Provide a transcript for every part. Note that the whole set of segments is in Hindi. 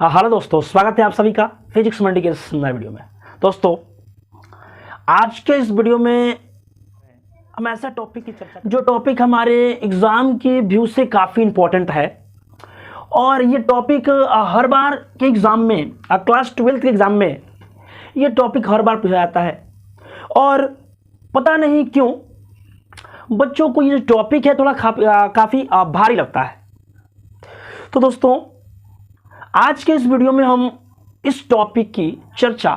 हेलो दोस्तों, स्वागत है आप सभी का फिजिक्स मंडी के इस नए वीडियो में। दोस्तों, आज के इस वीडियो में हम ऐसा टॉपिक की चर्चा, जो टॉपिक हमारे एग्जाम के व्यू से काफ़ी इंपॉर्टेंट है। और ये टॉपिक हर बार के एग्ज़ाम में, क्लास 12 के एग्ज़ाम में ये टॉपिक हर बार पूछा जाता है। और पता नहीं क्यों बच्चों को ये टॉपिक है थोड़ा काफ़ी भारी लगता है। तो दोस्तों, आज के इस वीडियो में हम इस टॉपिक की चर्चा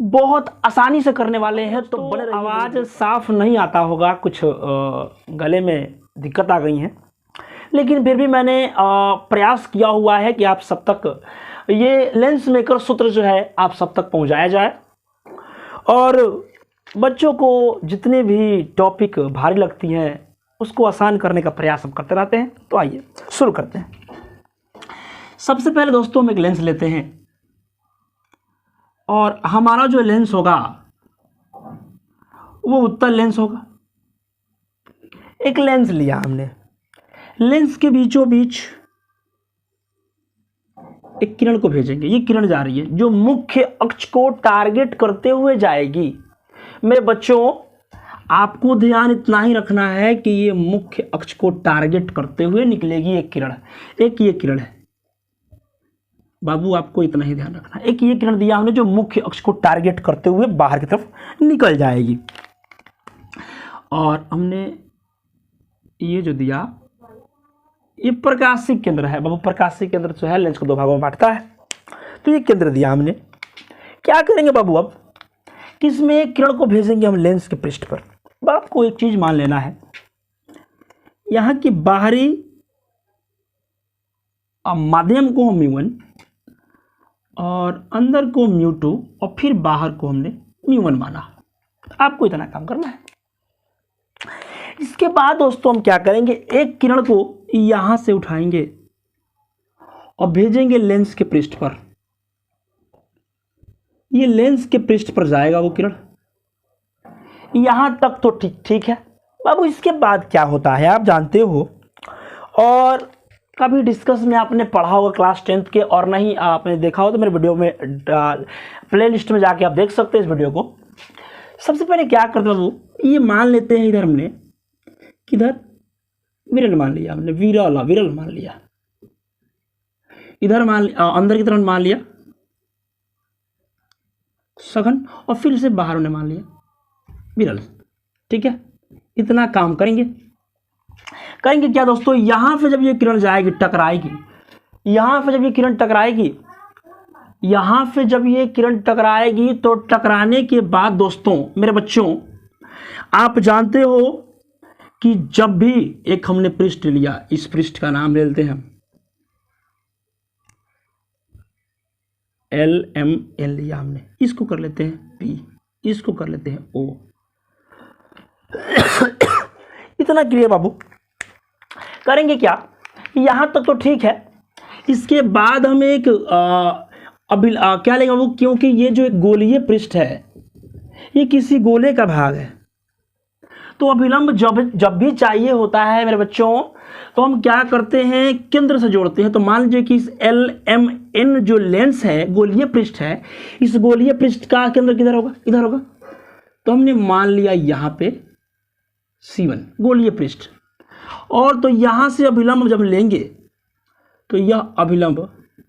बहुत आसानी से करने वाले हैं। तो आवाज़ साफ नहीं आता होगा, कुछ गले में दिक्कत आ गई है, लेकिन फिर भी मैंने प्रयास किया हुआ है कि आप सब तक ये लेंस मेकर सूत्र जो है आप सब तक पहुंचाया जाए। और बच्चों को जितने भी टॉपिक भारी लगती हैं उसको आसान करने का प्रयास हम करते रहते हैं। तो आइए शुरू करते हैं। सबसे पहले दोस्तों हम एक लेंस लेते हैं और हमारा जो लेंस होगा वो उत्तल लेंस होगा। एक लेंस लिया हमने, लेंस के बीचों बीच एक किरण को भेजेंगे। ये किरण जा रही है जो मुख्य अक्ष को टारगेट करते हुए जाएगी। मेरे बच्चों, आपको ध्यान इतना ही रखना है कि ये मुख्य अक्ष को टारगेट करते हुए निकलेगी एक किरण। एक ये किरण है बाबू, आपको इतना ही ध्यान रखना है। एक ये किरण दिया हमने जो मुख्य अक्ष को टारगेट करते हुए बाहर की तरफ निकल जाएगी। और हमने ये जो दिया ये प्रकाशीय केंद्र है बाबू। प्रकाशीय केंद्र जो है लेंस को दो भागों में बांटता है। तो ये केंद्र दिया हमने। क्या करेंगे बाबू, अब किसमें एक किरण को भेजेंगे हम लेंस के पृष्ठ पर। आपको एक चीज मान लेना है, यहां की बाहरी माध्यम को हम μ1 और अंदर को μ2 और फिर बाहर को हमने μ1 माना। आपको इतना काम करना है। इसके बाद दोस्तों हम क्या करेंगे, एक किरण को यहां से उठाएंगे और भेजेंगे लेंस के पृष्ठ पर। ये लेंस के पृष्ठ पर जाएगा वो किरण। यहां तक तो ठीक है बाबू। इसके बाद क्या होता है आप जानते हो, और कभी डिस्कस में आपने पढ़ा होगा क्लास 10th के, और नहीं आपने देखा हो तो मेरे वीडियो में प्ले लिस्ट में जाके आप देख सकते हैं इस वीडियो को। सबसे पहले क्या करते बाबू, ये मान लेते हैं इधर हमने किधर विरल मान लिया, हमने विरल मान लिया। इधर अंदर की तरफ मान लिया सघन, और फिर से बाहर हमने मान लिया विरल। ठीक है, इतना काम करेंगे क्या दोस्तों, यहां पे जब ये किरण जाएगी टकराएगी, यहां पे जब ये किरण टकराएगी, यहां पे जब ये किरण टकराएगी तो टकराने के बाद दोस्तों मेरे बच्चों, आप जानते हो कि जब भी एक हमने पृष्ठ लिया, इस पृष्ठ का नाम ले लेते हैं हम LMN लिया हमने, इसको कर लेते हैं P, इसको कर लेते हैं O। इतना क्लियर बाबू। करेंगे क्या, यहां तक तो ठीक है। इसके बाद हम एक क्या लेंगे बाबू, क्योंकि ये जो एक गोलीय पृष्ठ है ये किसी गोले का भाग है, तो अभिलंब जब भी चाहिए होता है मेरे बच्चों तो हम क्या करते हैं, केंद्र से जोड़ते हैं। तो मान लीजिए कि इस LMN जो लेंस है, गोलीय पृष्ठ है, इस गोलीय पृष्ठ का केंद्र किधर होगा, इधर होगा। तो हमने मान लिया यहां पे C1 गोलीय पृष्ठ, और तो यहां से अभिलंब जब लेंगे तो यह अभिलंब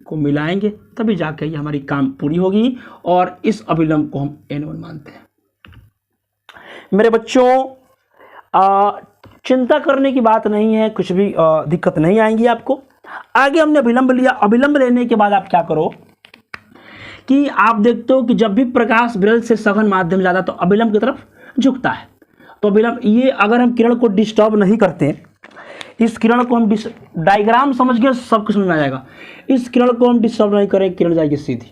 को मिलाएंगे, तभी जाकर ये हमारी काम पूरी होगी। और इस अभिलंब को हम N1 मानते हैं। मेरे बच्चों, चिंता करने की बात नहीं है, कुछ भी दिक्कत नहीं आएंगी आपको। आगे हमने अभिलंब लिया। अभिलंब लेने के बाद आप क्या करो कि आप देखते हो कि जब भी प्रकाश विरल से सघन माध्यम जाता है तो अभिलंब की तरफ झुकता है। तो अभिलंब, ये अगर हम किरण को डिस्टर्ब नहीं करते, इस किरण को हम डायग्राम समझ के सब कुछ समझ में आ जाएगा। इस किरण को हम डिस्टर्ब नहीं करें, किरण जाएगी सीधी,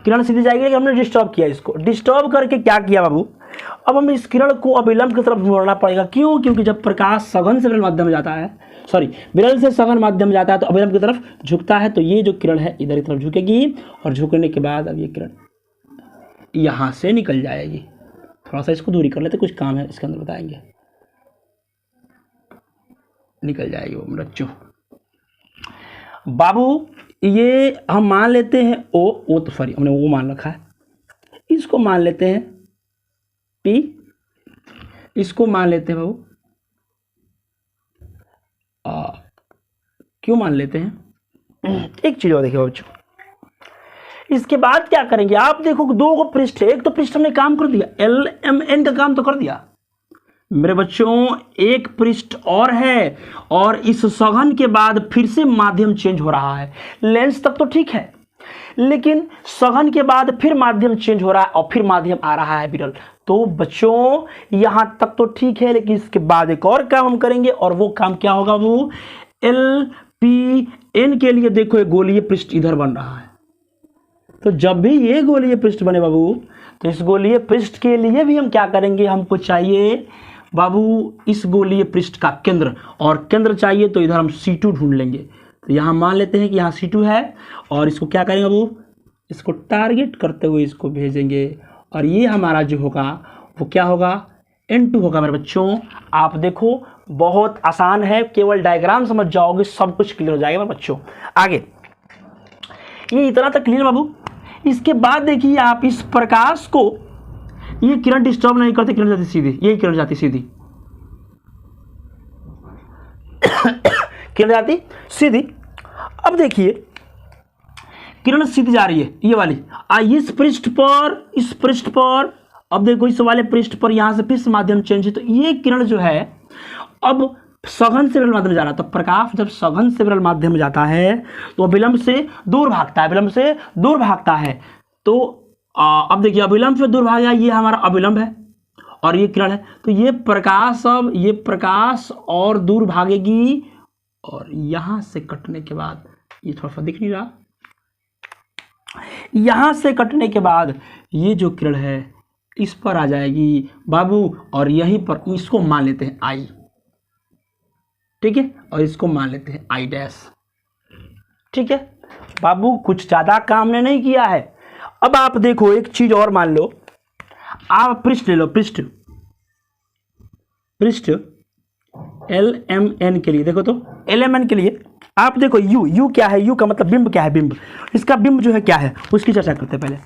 किरण सीधी जाएगी। हमने डिस्टर्ब किया, इसको डिस्टर्ब करके क्या किया बाबू, अब हम इस किरण को अभिलंब की तरफ मोड़ना पड़ेगा। क्यों, क्योंकि जब प्रकाश सघन से विरल माध्यम में जाता है, विरल से सघन माध्यम में जाता है तो अभिलंब की तरफ झुकता है। तो ये जो किरण है इधर की तरफ झुकेगी, और झुकने के बाद अब ये किरण यहां से निकल जाएगी। थोड़ा सा इसको दूरी कर लेते, कुछ काम है इसके अंदर बताएंगे। निकल जाएगी वो बच्चों। बाबू ये हम मान लेते हैं ओ तो सॉरी हमने वो मान रखा है, इसको मान लेते हैं P, इसको मान लेते हैं बाबू क्यों मान लेते हैं। एक चीज और देखिए बच्चों, इसके बाद क्या करेंगे आप देखो, दो को पृष्ठ है, एक तो पृष्ठ हमने काम कर दिया, LMN का काम तो कर दिया मेरे बच्चों, एक पृष्ठ और है और इस सघन के बाद फिर से माध्यम चेंज हो रहा है। लेंस तक तो ठीक है, लेकिन सघन के बाद फिर माध्यम चेंज हो रहा है और फिर माध्यम आ रहा है विरल। तो बच्चों यहां तक तो ठीक है, लेकिन इसके बाद एक और काम हम करेंगे और वो काम क्या होगा, वो LPN के लिए देखो एक गोलीय पृष्ठ इधर बन रहा है। तो जब भी ये गोलीय पृष्ठ बने बाबू, तो इस गोलीय पृष्ठ के लिए भी हम क्या करेंगे, हमको चाहिए बाबू इस गोलीय पृष्ठ का केंद्र, और केंद्र चाहिए तो इधर हम C2 ढूंढ लेंगे। तो यहाँ मान लेते हैं कि यहाँ C2 है और इसको क्या करेंगे बाबू, इसको टारगेट करते हुए इसको भेजेंगे और ये हमारा जो होगा वो क्या होगा, N2 होगा मेरे बच्चों। आप देखो बहुत आसान है, केवल डायग्राम समझ जाओगे सब कुछ क्लियर हो जाएगा मेरे बच्चों। आगे ये इतना तक क्लियर बाबू। इसके बाद देखिए आप इस प्रकाश को, ये किरण डिस्टर्ब नहीं करते, किरण जाती सीधी, यही किरण जाती सीधी किरण जाती सीधी। अब देखिए किरण सीधी जा रही है ये वाली, इस पृष्ठ पर अब देखो इस वाले पृष्ठ पर यहां से फिर माध्यम चेंज है, तो ये किरण जो है अब सघन से विरल माध्यम में जा रहा है। तो प्रकाश जब सघन से विरल माध्यम में जाता है तो विलंब से दूर भागता है, तो अब देखिए अविलंब से दूर भागा, ये हमारा अविलंब है और ये किरण है, तो ये प्रकाश और दूर भागेगी और यहां से कटने के बाद, ये थोड़ा सा दिख नहीं रहा, यहां से कटने के बाद ये जो किरण है इस पर आ जाएगी बाबू, और यहीं पर इसको मान लेते हैं I, ठीक है, और इसको मान लेते हैं I', ठीक है बाबू। कुछ ज्यादा काम ने नहीं किया है। अब आप देखो एक चीज और मान लो, आप पृष्ठ ले लो, पृष्ठ LMN के लिए देखो, तो LMN के लिए आप देखो U क्या है, U का मतलब बिंब क्या है, बिंब, इसका बिंब जो है क्या है उसकी चर्चा करते हैं पहले।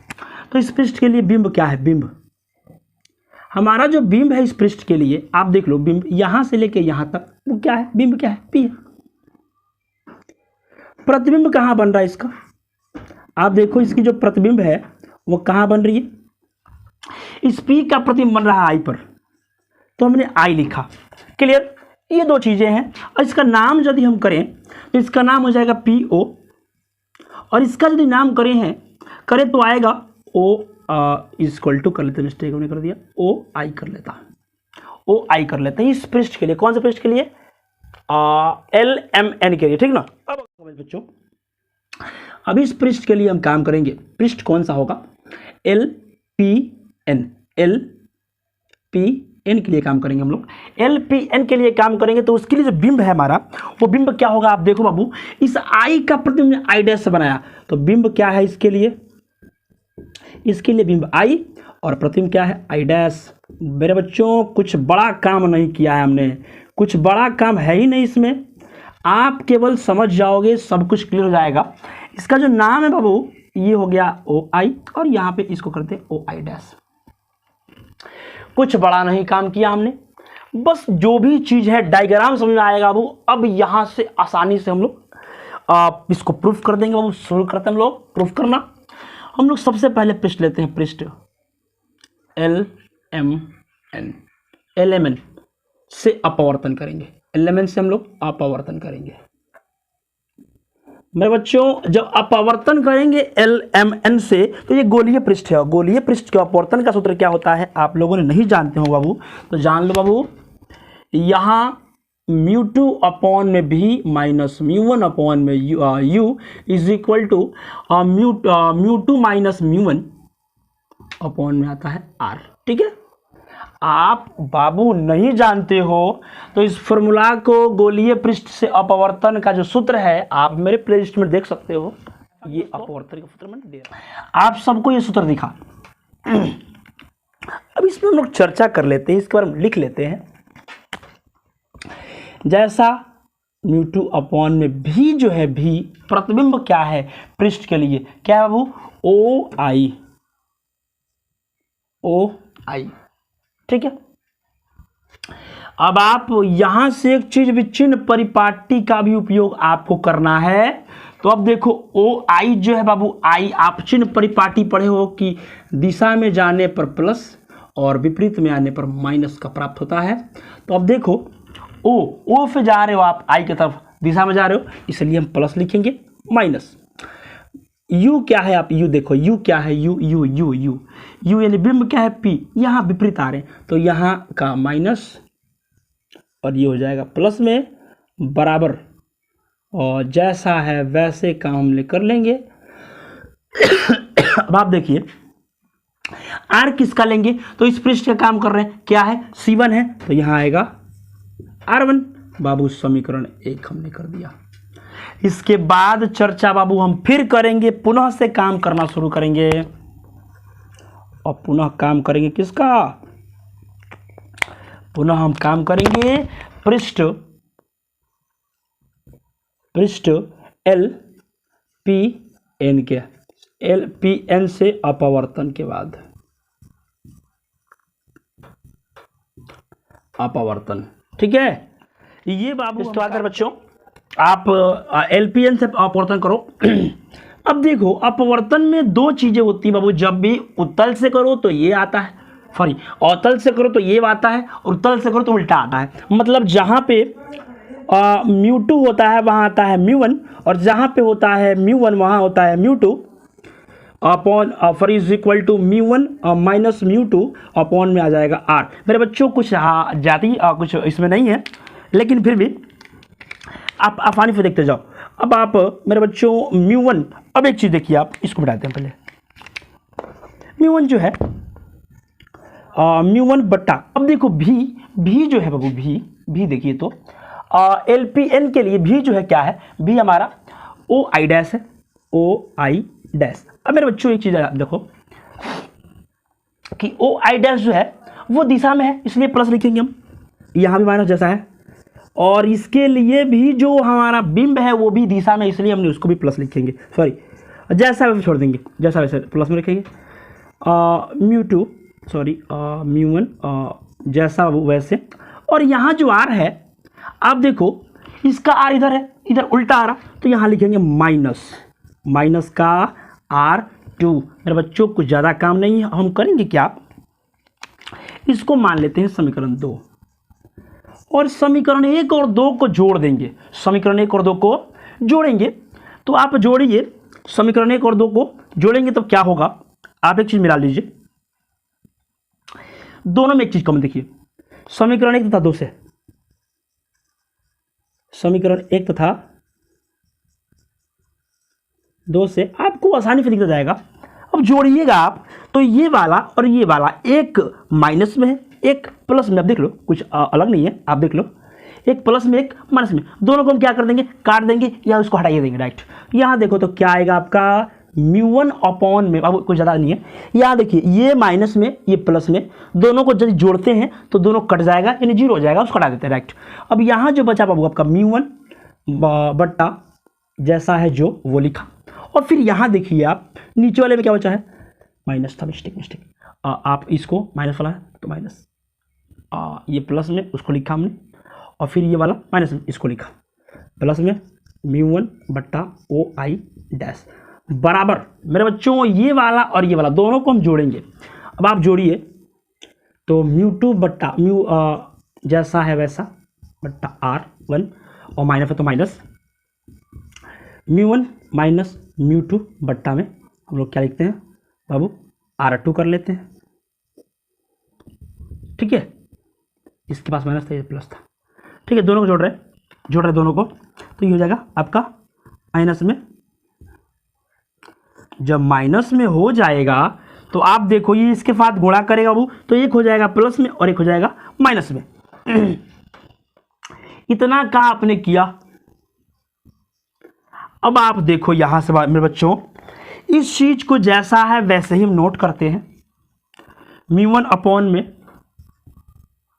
तो इस पृष्ठ के लिए बिंब क्या है, बिंब हमारा जो बिंब है इस पृष्ठ के लिए आप देख लो, बिंब यहां से लेके यहां तक वो क्या है, बिंब क्या है, P है। प्रतिबिंब कहां बन रहा है इसका, आप देखो इसकी जो प्रतिबिंब है वो कहां बन रही है, इस P का प्रतिबिंब बन रहा है I पर, तो हमने I लिखा, क्लियर। ये दो चीजें हैं और इसका नाम यदि हम करें तो इसका नाम हो जाएगा PO, और इसका यदि नाम करें तो आएगा O इक्वल टू, कर लेते, मिस्टेक हमने कर दिया, OI कर लेते हैं इस पृष्ठ के लिए। कौन से पृष्ठ के लिए, LMN के लिए, ठीक ना। अब बच्चों अब इस पृष्ठ के लिए हम काम करेंगे, पृष्ठ कौन सा होगा, LPN के लिए काम करेंगे हम लोग, LPN के लिए काम करेंगे। तो उसके लिए जो बिंब है हमारा, वो बिंब क्या होगा, आप देखो बाबू, इस I का प्रतिबिंब I' से बनाया, तो बिंब क्या है इसके लिए बिंब I और प्रतिबिंब क्या है I'। मेरे बच्चों कुछ बड़ा काम नहीं किया है हमने, कुछ बड़ा काम है ही नहीं इसमें, आप केवल समझ जाओगे सब कुछ क्लियर हो जाएगा। इसका जो नाम है बाबू ये हो गया OI, और यहाँ पे इसको करते हैं OI'। कुछ बड़ा नहीं काम किया हमने, बस जो भी चीज है डायग्राम समझ में आएगा बाबू। अब यहाँ से आसानी से हम लोग इसको प्रूफ कर देंगे बाबू। शुरू करते हैं हम लोग प्रूफ करना। हम लोग सबसे पहले पृष्ठ लेते हैं, पृष्ठ LMN से अपवर्तन करेंगे, LMN से हम लोग अपवर्तन करेंगे। मेरे बच्चों जब अपवर्तन करेंगे LMN से, तो ये गोलीय पृष्ठ है, गोलीय पृष्ठ के अपवर्तन का सूत्र क्या होता है आप लोगों ने नहीं जानते हो बाबू, तो जान लो बाबू। यहाँ μ2 अपॉन में भी माइनस μ1 अपॉन में u is equal to μ2 minus μ1 upon में आता है r, ठीक है। आप बाबू नहीं जानते हो तो इस फॉर्मूला को, गोलीय पृष्ठ से अपवर्तन का जो सूत्र है आप मेरे प्लेलिस्ट में देख सकते हो, ये अपवर्तन का सूत्र मैंने दे रहा, आप सबको ये सूत्र दिखा। अब इसमें हम लोग चर्चा कर लेते हैं, इसके बारे में लिख लेते हैं। जैसा म्यू टू अपॉन में भी जो है भी प्रतिबिंब क्या है पृष्ठ के लिए, क्या है बाबू, ओ आई, ओ आई। ठीक है, अब आप यहां से एक चीज विच्छिन्न परिपाटी का भी उपयोग आपको करना है। तो अब देखो ओ आई जो है बाबू, आई आप चिन्ह परिपाटी पढ़े हो कि दिशा में जाने पर प्लस और विपरीत में आने पर माइनस का प्राप्त होता है। तो अब देखो ओ से जा रहे हो आप आई की तरफ, दिशा में जा रहे हो, इसलिए हम प्लस लिखेंगे, माइनस। यू क्या है, आप यू देखो, यू क्या है, you you you you you यानी बिंब क्या है पी, यहाँ विपरीत आ रहे हैं तो यहाँ का माइनस और ये हो जाएगा प्लस में, बराबर, और जैसा है वैसे काम हम कर लेंगे। अब आप देखिए आर किसका लेंगे, तो इस पृष्ठ का काम कर रहे हैं, क्या है, C1 है, तो यहां आएगा R1। बाबू समीकरण 1 हमने कर दिया। इसके बाद चर्चा बाबू हम फिर करेंगे, पुनः से काम करना शुरू करेंगे, और पुनः काम करेंगे किसका, पुनः हम काम करेंगे पृष्ठ LPN के, LPN से अपवर्तन के बाद अपवर्तन। ठीक है, ये बाबू इस बात बच्चों आप LPN से अपवर्तन करो। अब देखो अपवर्तन में दो चीजें होती है बाबू, जब भी उत्तल से करो तो ये आता है, सॉरी अवतल से करो तो ये आता है, और उत्तल से करो तो उल्टा आता है। मतलब जहां पे μ2 होता है वहां आता है μ1, और जहां पे होता है μ1 वहां होता है μ2 upon for is equal to μ1 minus μ2 upon में आ जाएगा r। मेरे बच्चों कुछ जाती कुछ इसमें नहीं है, लेकिन फिर भी आप आसानी से देखते जाओ। अब आप मेरे बच्चों μ1, अब एक चीज देखिए, आप इसको बताते हैं पहले, μ1 जो है μ1 बट्टा, अब देखो भी जो है बाबू, भी देखिए तो LPN के लिए भी जो है क्या है, भी हमारा ओ आई डैश है, ओ आई डैश। अब मेरे बच्चों एक चीज देखो कि ओ आई डैश जो है वो दिशा में है, इसलिए प्लस लिखेंगे हम, यहाँ भी माइनस जैसा है, और इसके लिए भी जो हमारा बिंब है वो भी दिशा में, इसलिए हमने उसको भी प्लस लिखेंगे, सॉरी जैसा वैसे छोड़ देंगे, जैसा वैसे प्लस में लिखेंगे। μ2 सॉरी μ1 जैसा वैसे, और यहाँ जो r है आप देखो इसका r इधर है, इधर उल्टा आ रहा, तो यहाँ लिखेंगे माइनस का R2। मेरे बच्चों कुछ ज़्यादा काम नहीं है, हम करेंगे क्या, इसको मान लेते हैं समीकरण 2, और समीकरण 1 और 2 को जोड़ देंगे, समीकरण 1 और 2 को जोड़ेंगे। तो आप जोड़िए, समीकरण 1 और 2 को जोड़ेंगे तो क्या होगा, आप एक चीज़ मिला लीजिए, दोनों में एक चीज़ कम देखिए, समीकरण 1 तथा 2 से, समीकरण 1 तथा 2 से आपको आसानी से दिखता जाएगा। अब जोड़िएगा आप तो ये वाला और ये वाला, एक माइनस में है एक प्लस में, आप देख लो कुछ अलग नहीं है, आप देख लो एक प्लस में एक माइनस में, दोनों को हम क्या कर देंगे, काट देंगे या उसको हटाइए देंगे डायरेक्ट। यहाँ देखो तो क्या आएगा आपका μ1 अपॉन में, अब कुछ ज़्यादा नहीं है, यहाँ देखिए ये माइनस में ये प्लस में, दोनों को जब जोड़ते हैं तो दोनों कट जाएगा, यानी 0 हो जाएगा, उसको हटा देते हैं डायरेक्ट। अब यहाँ जो बचा बाबू आपका μ1 बट्टा जैसा है जो वो लिखा, और फिर यहाँ देखिए आप नीचे वाले में क्या बचा है, माइनस था, मिस्टेक आप इसको माइनस वाला है तो माइनस, ये प्लस में उसको लिखा हमने, और फिर ये वाला माइनस में इसको लिखा, प्लस में μ1 बट्टा ओ आई डैश बराबर। मेरे बच्चों ये वाला और ये वाला दोनों को हम जोड़ेंगे। अब आप जोड़िए तो μ2 बट्टा जैसा है वैसा बट्टा R1, और माइनस है तो माइनस μ1 माइनस μ2 बट्टा में हम लोग क्या लिखते हैं बाबू, R2 कर लेते हैं। ठीक है, इसके पास माइनस था, ये प्लस था, ठीक है, दोनों को जोड़ रहे दोनों को, तो ये हो जाएगा आपका माइनस में। जब माइनस में हो जाएगा तो आप देखो ये इसके साथ गुणा करेगा बाबू, तो एक हो जाएगा प्लस में और एक हो जाएगा माइनस में। इतना का आपने किया। अब आप देखो यहां से मेरे बच्चों, इस चीज को जैसा है वैसे ही हम नोट करते हैं, μ1 अपॉन में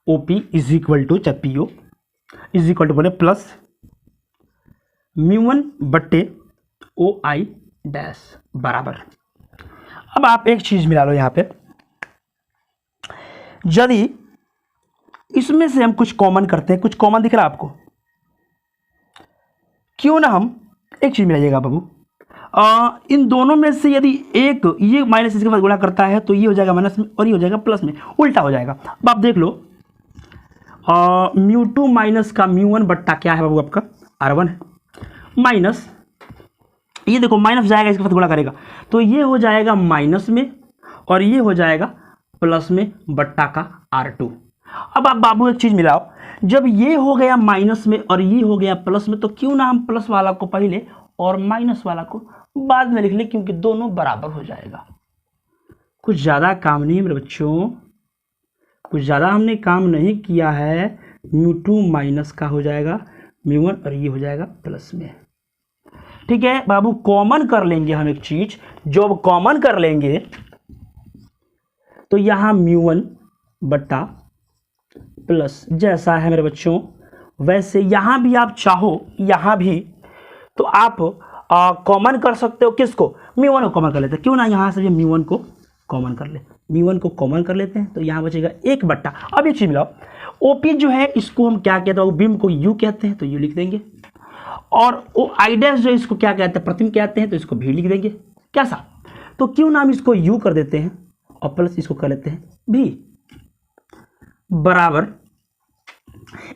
OP इज इक्वल टू, चाहे PO इज इक्वल टू बोले प्लस म्यू1 बट्टे ओ आई डैश बराबर। अब आप एक चीज मिला लो यहाँ पे, यदि इसमें से हम कुछ कॉमन करते हैं, कुछ कॉमन दिख रहा है आपको, क्यों ना हम एक चीज मिलाइएगा बाबू, इन दोनों में से यदि एक ये माइनस इसके साथ गुणा करता है तो ये हो जाएगा माइनस में और ये हो जाएगा प्लस में, उल्टा हो जाएगा। अब आप देख लो, म्यू2 माइनस का म्यू1 बट्टा क्या है बाबू आपका R1 है, माइनस ये देखो माइनस जाएगा इसके साथ गुणा करेगा तो ये हो जाएगा माइनस में और ये हो जाएगा प्लस में बट्टा का R2। अब आप बाबू एक चीज मिलाओ, जब ये हो गया माइनस में और ये हो गया प्लस में तो क्यों ना हम प्लस वाला को पहले और माइनस वाला को बाद में लिख ले, क्योंकि दोनों बराबर हो जाएगा। कुछ ज़्यादा काम नहीं है मेरे बच्चों, कुछ ज़्यादा हमने काम नहीं किया है। म्यू2 माइनस का हो जाएगा म्यू1 और ये हो जाएगा प्लस में। ठीक है बाबू, कॉमन कर लेंगे हम एक चीज, जो अब कॉमन कर लेंगे तो यहां म्यू1 बट्टा प्लस जैसा है मेरे बच्चों वैसे यहां भी आप चाहो, यहां भी तो आप कॉमन कर सकते हो। किसको? म्यू1 को कॉमन कर लेते हैं, क्यों ना यहां से म्यू1 को कॉमन कर ले, म्यू1 को कॉमन कर लेते हैं तो यहां बचेगा एक बट्टा। अब एक चीज मिलाओ, ओपी जो है इसको हम क्या कहते हैं, बिंब को यू कहते हैं तो यू लिख देंगे, और ओ आई डैश जो इसको क्या कहते हैं, प्रतिबिंब कहते हैं तो इसको भी लिख देंगे। कैसा? तो क्यों ना हम इसको यू कर देते हैं और प्लस इसको कर लेते हैं भी, बराबर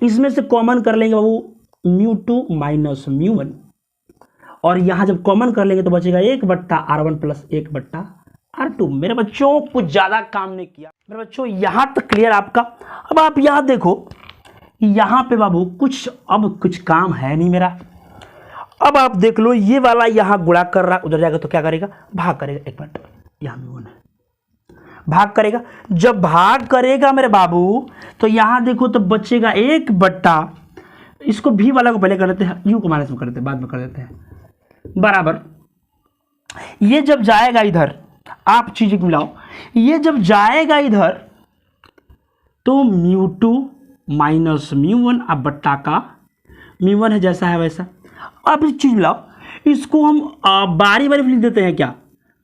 इसमें से कॉमन कर लेंगे बाबू म्यू2 माइनस म्यू1 और यहां जब कॉमन कर लेंगे तो बचेगा एक बट्टा R1 प्लस एक बट्टा R2। मेरे बच्चों कुछ ज्यादा काम नहीं किया मेरे बच्चों, यहां तक क्लियर आपका। अब आप यहां देखो, यहां पे बाबू कुछ काम है नहीं मेरा। अब आप देख लो, ये वाला यहां गुणा कर रहा, उधर जाएगा तो क्या करेगा, भाग करेगा। एक मिनट, यहां म्यू1 है, भाग करेगा। जब भाग करेगा मेरे बाबू तो यहां देखो तो बचेगा एक बट्टा, इसको भी वाला को पहले कर देते हैं, यू को माइनस में कर देते हैं, बाद में कर देते हैं, बराबर ये जब जाएगा इधर, आप चीजें मिलाओ, ये जब जाएगा इधर तो म्यू2 माइनस म्यू1 अब बट्टा का म्यू1 है जैसा है वैसा। अब इस चीज मिलाओ, इसको हम बारी बारी लिख देते हैं क्या,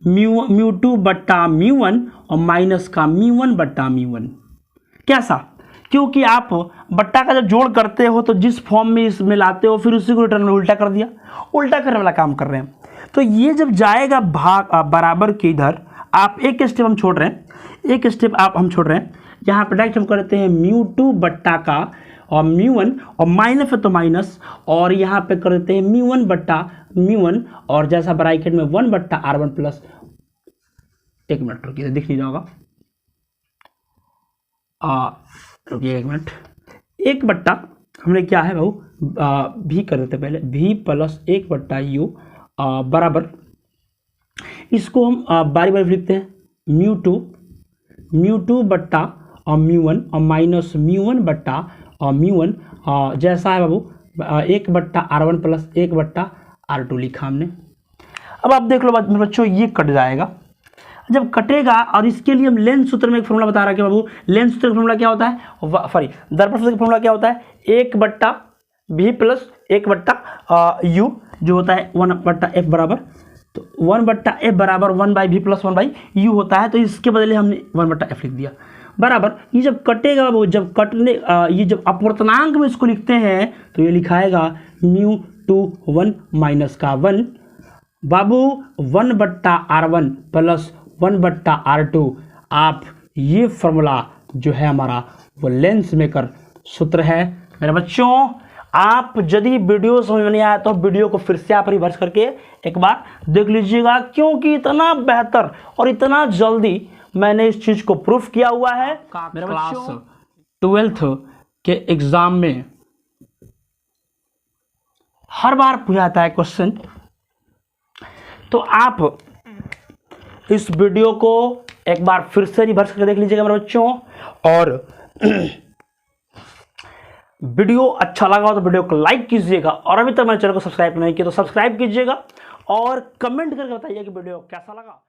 म्यू2 बट्टा म्यू1 और माइनस का म्यू1 बट्टा म्यू1। कैसा? क्योंकि आप बट्टा का जब जोड़ करते हो तो जिस फॉर्म में इसमें लाते हो फिर उसी को रिटर्न में उल्टा कर दिया, उल्टा करने वाला काम कर रहे हैं। तो ये जब जाएगा भाग बराबर के इधर, आप एक स्टेप हम छोड़ रहे हैं, एक स्टेप आप हम छोड़ रहे हैं, यहाँ पर डायरेक्ट हम करते हैं म्यू2 बट्टा का और म्यू1 और माइनस है तो माइनस, और यहाँ पे कर देते हैं म्यू1 बट्टा म्यू1 और जैसा ब्रैकेट में 1 बट्टा R1 प्लस, एक मिनट रुकिए दिख नहीं जाएगा, रुकिए एक मिनट, एक बट्टा हमने क्या है भाऊ भी कर देते पहले, भी प्लस एक बट्टा यू बराबर, इसको हम बारी बारी लिखते हैं म्यू2 बट्टा और म्यू1 और माइनस म्यू1 बट्टा और म्यू1 जैसा है बाबू एक बट्टा R1 प्लस एक बट्टा R2 लिखा हमने। अब आप देख लो बच्चों, ये कट जाएगा। जब कटेगा, और इसके लिए हम लेंस सूत्र में एक फॉर्मूला बता रहा है कि बाबू लेंस सूत्र का फॉर्मूला क्या होता है, सॉरी दर्पण सूत्र का फॉर्मूला क्या होता है, एक बट्टा भी प्लस एक बट्टा यू जो होता है 1 बट्टा एफ बराबर, तो 1 बट्टा एफ बराबर 1 बाई भी प्लस 1 बाई यू होता है, तो इसके बदले हमने 1 बट्टा एफ लिख दिया बराबर। ये जब कटेगा वो, जब कटने ये जब अपवर्तनांक में इसको लिखते हैं तो ये लिखाएगा म्यू2 1 माइनस का 1 बाबू 1 बट्टा R1 प्लस 1 बट्टा R2। आप ये फॉर्मूला जो है हमारा वो लेंस मेकर सूत्र है मेरे बच्चों। आप यदि वीडियो समझ में नहीं आया तो वीडियो को फिर से आप रिवर्स करके एक बार देख लीजिएगा, क्योंकि इतना बेहतर और इतना जल्दी मैंने इस चीज को प्रूफ किया हुआ है मेरे बच्चों। 12th के एग्जाम में हर बार पूछा जाता है क्वेश्चन, तो आप इस वीडियो को एक बार फिर से रिवर्स करके देख लीजिएगा मेरे बच्चों। और वीडियो अच्छा लगा हो तो वीडियो को लाइक कीजिएगा, और अभी तक मेरे चैनल को सब्सक्राइब नहीं किया तो सब्सक्राइब कीजिएगा, और कमेंट करके बताइए कि वीडियो कैसा लगा।